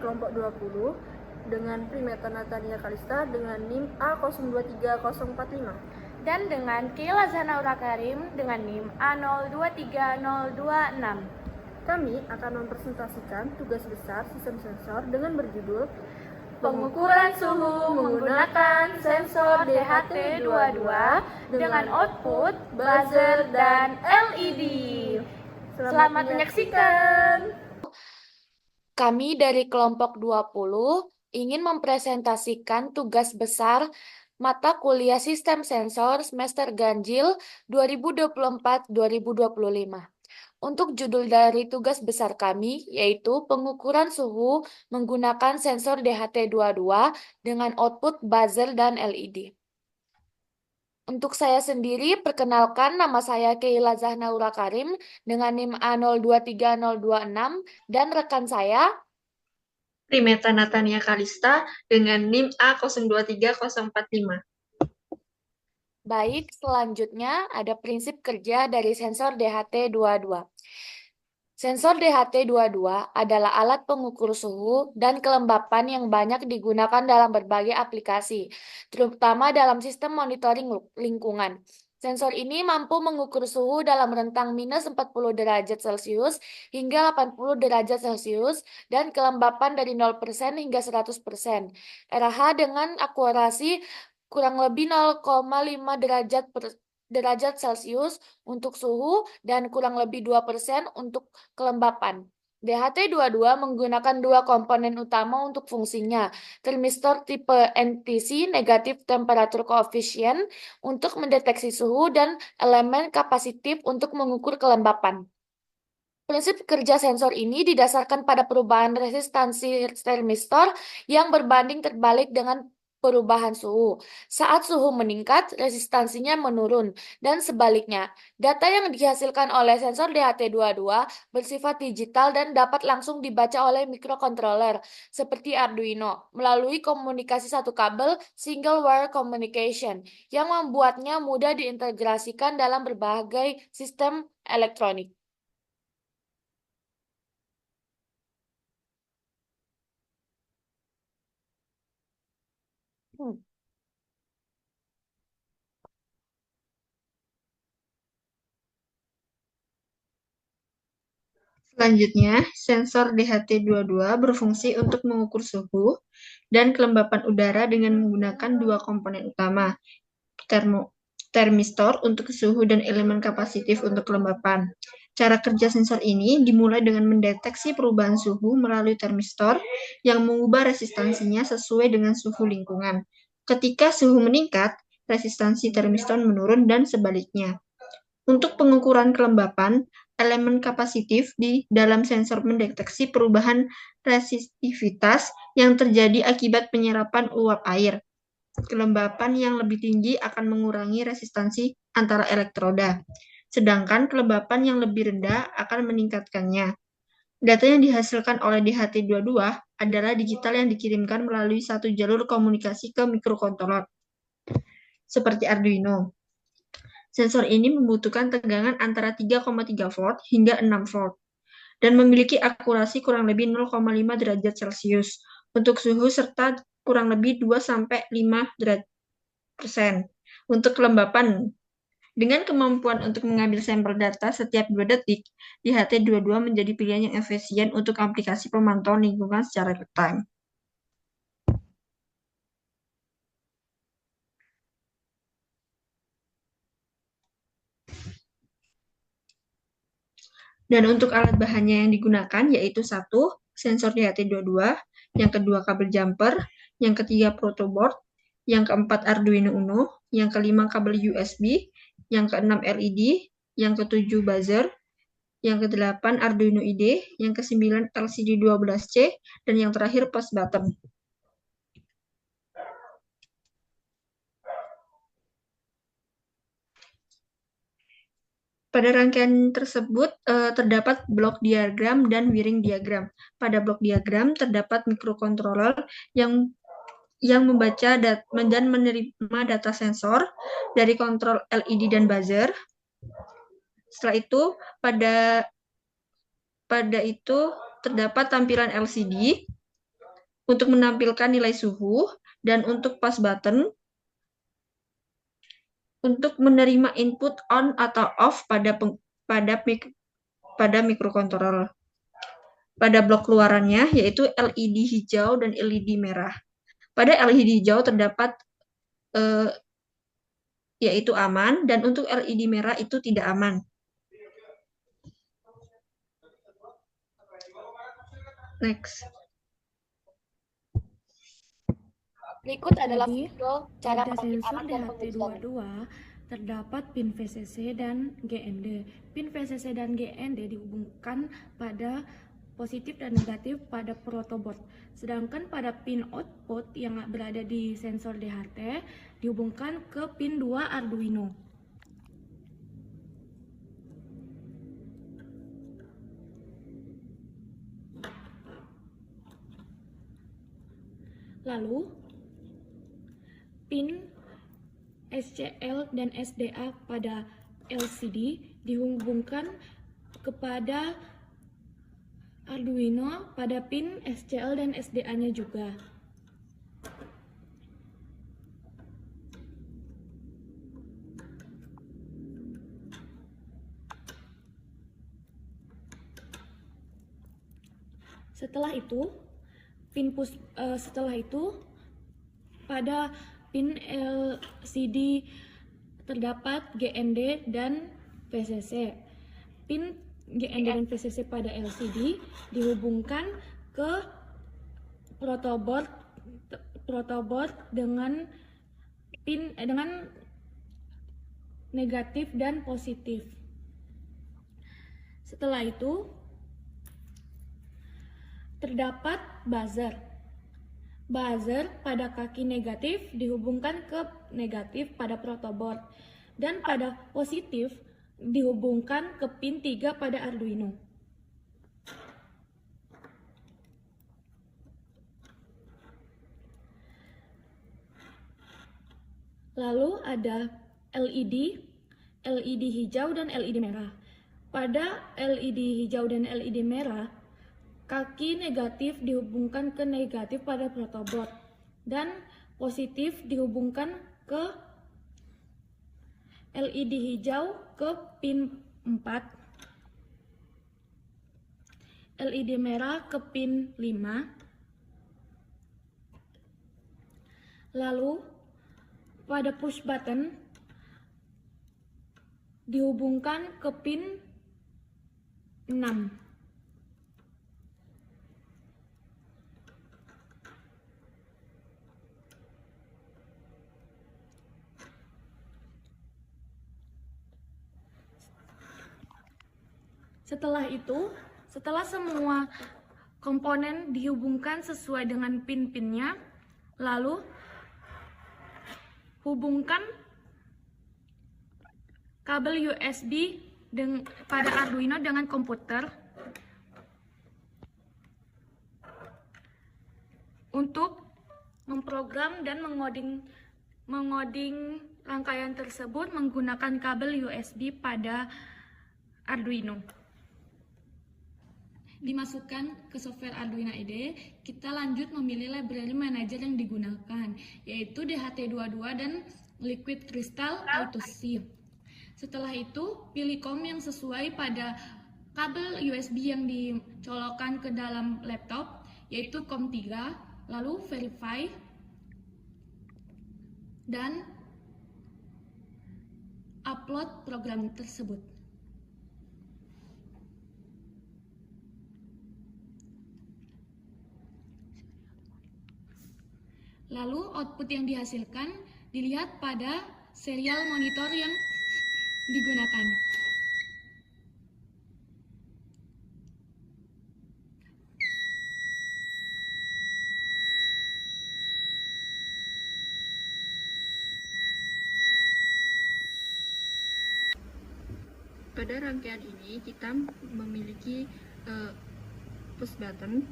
kelompok 20 dengan Primeta Natania Kalista dengan NIM A023045 dan dengan Keila Zahnaura Karim dengan NIM A023026. Kami akan mempresentasikan tugas besar sistem sensor dengan berjudul Pengukuran suhu menggunakan sensor DHT22 dengan output buzzer dan LED. Selamat menyaksikan. Kami dari kelompok 20 ingin mempresentasikan tugas besar mata kuliah Sistem Sensor semester ganjil 2024-2025. Untuk judul dari tugas besar kami yaitu pengukuran suhu menggunakan sensor DHT22 dengan output buzzer dan LED. Untuk saya sendiri, perkenalkan nama saya Keila Zahnaura Karim dengan NIM A023026 dan rekan saya Primeta Natania Kalista dengan NIM A023045. Baik, selanjutnya ada prinsip kerja dari sensor DHT22. Sensor DHT22 adalah alat pengukur suhu dan kelembapan yang banyak digunakan dalam berbagai aplikasi, terutama dalam sistem monitoring lingkungan. Sensor ini mampu mengukur suhu dalam rentang minus 40 derajat Celcius hingga 80 derajat Celcius dan kelembapan dari 0% hingga 100%. RH dengan akurasi kurang lebih 0,5 derajat Celcius untuk suhu dan kurang lebih 2% untuk kelembapan. DHT22 menggunakan dua komponen utama untuk fungsinya. Termistor tipe NTC (Negative Temperature Coefficient) untuk mendeteksi suhu dan elemen kapasitif untuk mengukur kelembapan. Prinsip kerja sensor ini didasarkan pada perubahan resistansi termistor yang berbanding terbalik dengan perubahan suhu. Saat suhu meningkat, resistansinya menurun, dan sebaliknya. Data yang dihasilkan oleh sensor DHT22 bersifat digital dan dapat langsung dibaca oleh mikrokontroler, seperti Arduino, melalui komunikasi satu kabel single wire communication, yang membuatnya mudah diintegrasikan dalam berbagai sistem elektronik. Selanjutnya, sensor DHT22 berfungsi untuk mengukur suhu dan kelembapan udara dengan menggunakan dua komponen utama, termistor untuk suhu dan elemen kapasitif untuk kelembapan. Cara kerja sensor ini dimulai dengan mendeteksi perubahan suhu melalui termistor yang mengubah resistansinya sesuai dengan suhu lingkungan. Ketika suhu meningkat, resistansi termistor menurun dan sebaliknya. Untuk pengukuran kelembapan, elemen kapasitif di dalam sensor mendeteksi perubahan resistivitas yang terjadi akibat penyerapan uap air. Kelembapan yang lebih tinggi akan mengurangi resistansi antara elektroda, sedangkan kelembapan yang lebih rendah akan meningkatkannya. Data yang dihasilkan oleh DHT22 adalah digital yang dikirimkan melalui satu jalur komunikasi ke mikrokontroler, seperti Arduino. Sensor ini membutuhkan tegangan antara 3,3 volt hingga 6 volt dan memiliki akurasi kurang lebih 0,5 derajat Celcius untuk suhu serta kurang lebih 2-5% untuk kelembapan. Dengan kemampuan untuk mengambil sampel data setiap 2 detik, DHT22 menjadi pilihan yang efisien untuk aplikasi pemantauan lingkungan secara real-time. Dan untuk alat bahannya yang digunakan yaitu satu, sensor DHT22, yang kedua kabel jumper, yang ketiga protoboard, yang keempat Arduino Uno, yang kelima kabel USB, yang keenam LED, yang ketujuh buzzer, yang kedelapan Arduino IDE, yang kesembilan LCD 12C, dan yang terakhir push button. Pada rangkaian tersebut terdapat blok diagram dan wiring diagram. Pada blok diagram terdapat mikrokontroler yang membaca dan menerima data sensor dari kontrol LED dan buzzer. Setelah itu pada itu terdapat tampilan LCD untuk menampilkan nilai suhu, dan untuk push button untuk menerima input on atau off pada mikrokontroler. Pada blok keluarannya yaitu LED hijau dan LED merah. Pada LED hijau terdapat yaitu aman, dan untuk LED merah itu tidak aman. Next. Berikut adalah Jadi, video cara pada merakit sensor alat dan pengujiannya. DHT22 terdapat pin VCC dan GND. Pin VCC dan GND dihubungkan pada positif dan negatif pada protoboard. Sedangkan pada pin output yang berada di sensor DHT dihubungkan ke pin 2 Arduino. Lalu, pin SCL dan SDA pada LCD dihubungkan kepada Arduino pada pin SCL dan SDA-nya juga. Setelah itu, pada pin LCD terdapat GND dan VCC. Pin GND dan VCC pada LCD dihubungkan ke protoboard dengan negatif dan positif. Setelah itu terdapat buzzer. Buzzer pada kaki negatif dihubungkan ke negatif pada protoboard, dan pada positif dihubungkan ke pin 3 pada Arduino. Lalu ada LED hijau dan LED merah. Pada LED hijau dan LED merah, kaki negatif dihubungkan ke negatif pada protoboard, dan positif dihubungkan ke LED hijau ke pin 4, LED merah ke pin 5. Lalu pada push button dihubungkan ke pin 6. Setelah semua komponen dihubungkan sesuai dengan pin-pinnya, lalu hubungkan kabel USB pada Arduino dengan komputer untuk memprogram dan mengoding rangkaian tersebut menggunakan kabel USB pada Arduino. Dimasukkan ke software Arduino IDE, kita lanjut memilih library manager yang digunakan, yaitu DHT22 dan Liquid Crystal Auto-C. Setelah itu, pilih COM yang sesuai pada kabel USB yang dicolokkan ke dalam laptop, yaitu COM 3, lalu verify, dan upload program tersebut. Lalu output yang dihasilkan dilihat pada serial monitor yang digunakan. Pada rangkaian ini kita memiliki push button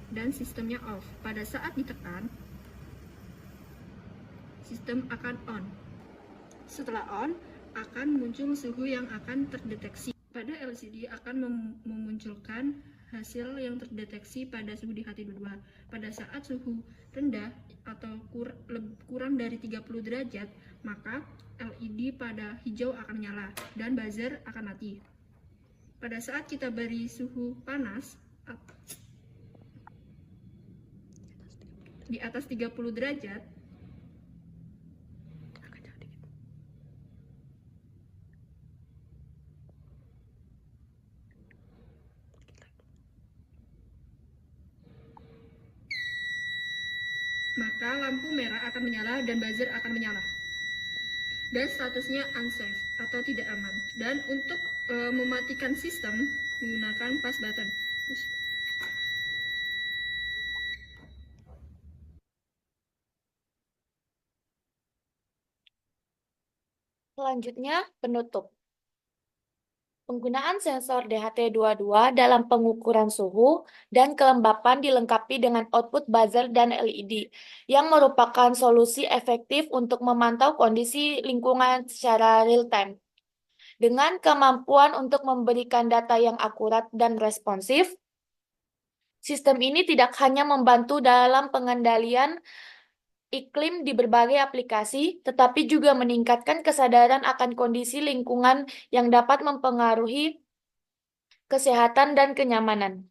dan sistemnya off. Pada saat ditekan, sistem akan on. Setelah on, akan muncul suhu yang akan terdeteksi. Pada LCD akan memunculkan hasil yang terdeteksi pada suhu di HT22. Pada saat suhu rendah atau kurang dari 30 derajat, maka LED pada hijau akan nyala dan buzzer akan mati. Pada saat kita beri suhu panas di atas 30 derajat, maka lampu merah akan menyala dan buzzer akan menyala. Dan statusnya unsafe atau tidak aman. Dan untuk mematikan sistem menggunakan push button. Selanjutnya, penutup. Penggunaan sensor DHT22 dalam pengukuran suhu dan kelembapan dilengkapi dengan output buzzer dan LED, yang merupakan solusi efektif untuk memantau kondisi lingkungan secara real-time. Dengan kemampuan untuk memberikan data yang akurat dan responsif, sistem ini tidak hanya membantu dalam pengendalian iklim di berbagai aplikasi, tetapi juga meningkatkan kesadaran akan kondisi lingkungan yang dapat mempengaruhi kesehatan dan kenyamanan.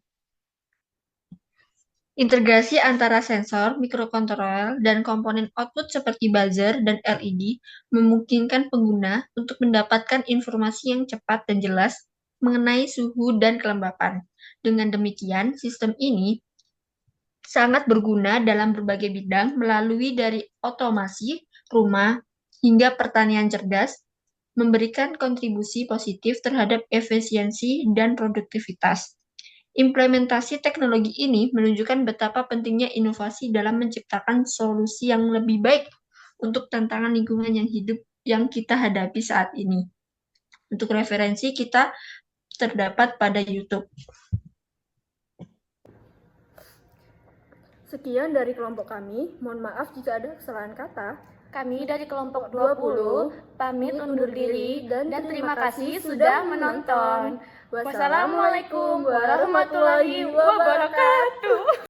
Integrasi antara sensor, mikrokontroler, dan komponen output seperti buzzer dan LED memungkinkan pengguna untuk mendapatkan informasi yang cepat dan jelas mengenai suhu dan kelembapan. Dengan demikian, sistem ini sangat berguna dalam berbagai bidang melalui dari otomasi, rumah, hingga pertanian cerdas, memberikan kontribusi positif terhadap efisiensi dan produktivitas. Implementasi teknologi ini menunjukkan betapa pentingnya inovasi dalam menciptakan solusi yang lebih baik untuk tantangan lingkungan yang hidup yang kita hadapi saat ini. Untuk referensi kita terdapat pada YouTube. Sekian dari kelompok kami. Mohon maaf jika ada kesalahan kata. Kami dari kelompok 20 pamit undur diri dan terima kasih sudah menonton. Wassalamualaikum warahmatullahi wabarakatuh.